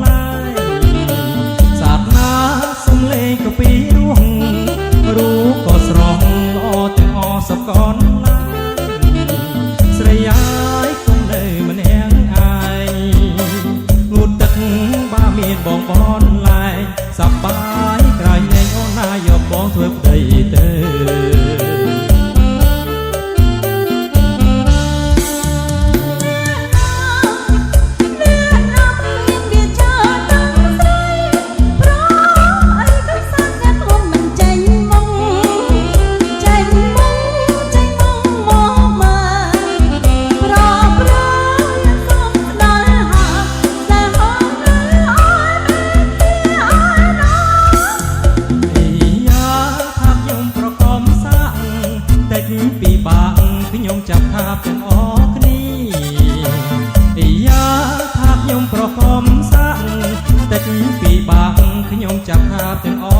ឡាយសាទនាសំលេងក៏ពីរួងរូបក៏ស្រស់ល្អទាំងអសកនឡាយស្រីអាយគង់នៅម្នាក់ឯងងូតទឹកបាមានបងបនឡាយសប្បាយក្រៃលែងអូនណាយកបងធ្វើប្តីទៅពីបាក់ខ្ញុំចាប់ថាបទាំងអស់គ្នាយ៉ាថាខ្ញុំប្រកបសាក់តិចពីបាក់ខ្ញុំចាប់ថាបទាំងអ